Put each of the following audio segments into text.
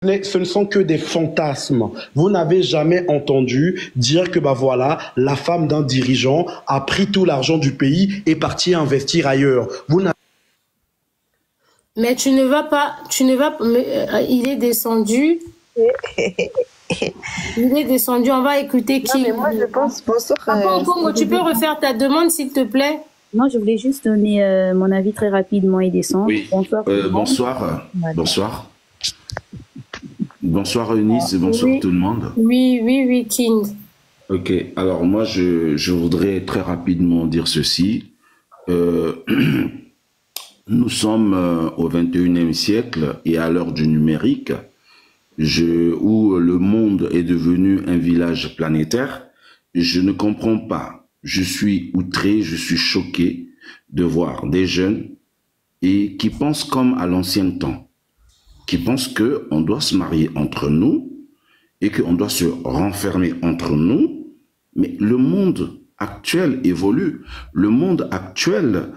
Ce ne sont que des fantasmes. Vous n'avez jamais entendu dire que bah voilà, la femme d'un dirigeant a pris tout l'argent du pays et parti investir ailleurs. Vous n'avez Mais tu ne vas pas, il est descendu. Il est descendu, on va écouter qui. Non, mais moi je pense, bonsoir. Papa Congo, tu peux refaire ta demande s'il te plaît? Non, je voulais juste donner mon avis très rapidement et descendre. Oui. Bonsoir. Bonsoir. Voilà. Bonsoir. Bonsoir Eunice et bonsoir Oui. tout le monde. Oui, King. Ok, alors moi je voudrais très rapidement dire ceci. Nous sommes au 21e siècle et à l'heure du numérique, où le monde est devenu un village planétaire. Je ne comprends pas. Je suis outré, je suis choqué de voir des jeunes et qui pensent comme à l'ancien temps, qui pensent qu'on doit se marier entre nous et qu'on doit se renfermer entre nous. Mais le monde actuel évolue. Le monde actuel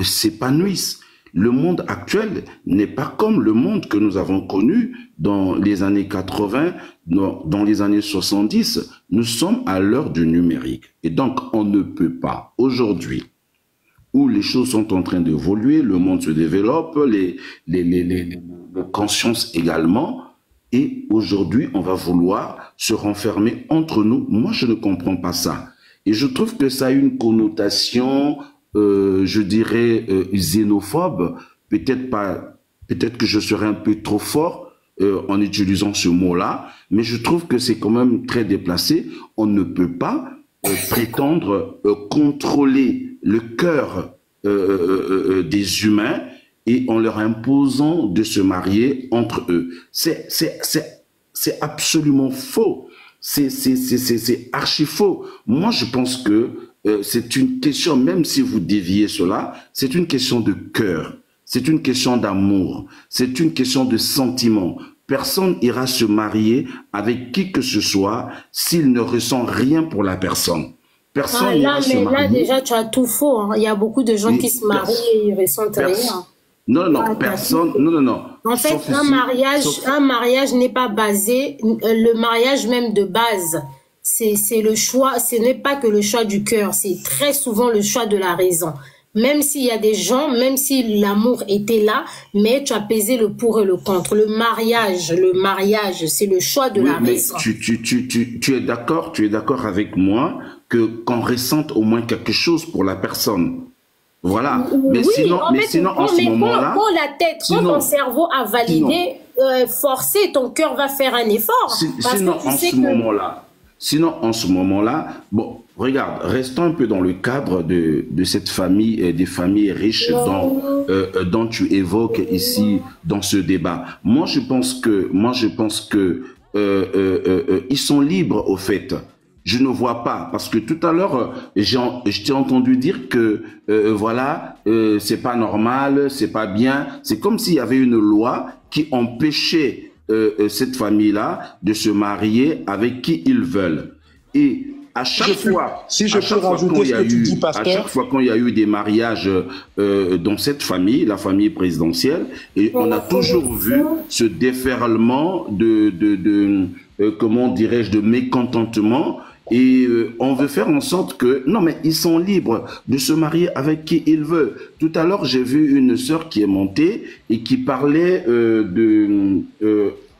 s'épanouit. Le monde actuel n'est pas comme le monde que nous avons connu dans les années 80, dans les années 70. Nous sommes à l'heure du numérique. Et donc, on ne peut pas, aujourd'hui, où les choses sont en train d'évoluer, le monde se développe, les consciences également, et aujourd'hui, on va vouloir se renfermer entre nous. Moi, je ne comprends pas ça. Et je trouve que ça a une connotation, je dirais, xénophobe. Peut-être pas, peut-être que je serais un peu trop fort en utilisant ce mot-là, mais je trouve que c'est quand même très déplacé. On ne peut pas prétendre contrôler le cœur des humains et en leur imposant de se marier entre eux. C'est absolument faux. C'est archi faux. Moi, je pense que c'est une question, même si vous déviez cela, c'est une question de cœur, c'est une question d'amour, c'est une question de sentiment. Personne ira se marier avec qui que ce soit s'il ne ressent rien pour la personne. Personne n'ira se marier. Là, déjà, tu as tout faux. Hein. Il y a beaucoup de gens qui se marient et ils ressentent rien. Non, personne. Non. En fait, un mariage n'est pas basé. Le mariage même de base, c'est le choix. Ce n'est pas que le choix du cœur. C'est très souvent le choix de la raison. Même s'il y a des gens, même si l'amour était là, mais tu as pesé le pour et le contre. Le mariage, c'est le choix de la raison. Tu es d'accord avec moi qu'on ressente au moins quelque chose pour la personne. Voilà. Mais oui, sinon, en ce moment-là, quand la tête, quand ton cerveau a validé, forcé, ton cœur va faire un effort. Sinon, en ce moment-là, bon, regarde, restons un peu dans le cadre de cette famille, des familles riches dont tu évoques ici dans ce débat. Moi, je pense que ils sont libres au fait. Je ne vois pas, parce que tout à l'heure, je t'ai entendu dire que voilà, c'est pas normal, c'est pas bien. C'est comme s'il y avait une loi qui empêchait cette famille-là de se marier avec qui ils veulent. Et à chaque fois, si je peux rajouter ce que tu dis, pasteur. À chaque fois quand il y a eu des mariages dans cette famille, la famille présidentielle, et on a toujours vu ce déferlement comment dirais-je, de mécontentement. Et on veut faire en sorte que... Non, mais ils sont libres de se marier avec qui ils veulent. Tout à l'heure, j'ai vu une sœur qui est montée et qui parlait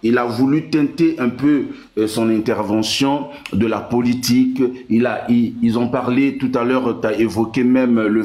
il a voulu teinter un peu son intervention de la politique. Ils ont parlé tout à l'heure, tu as évoqué même le...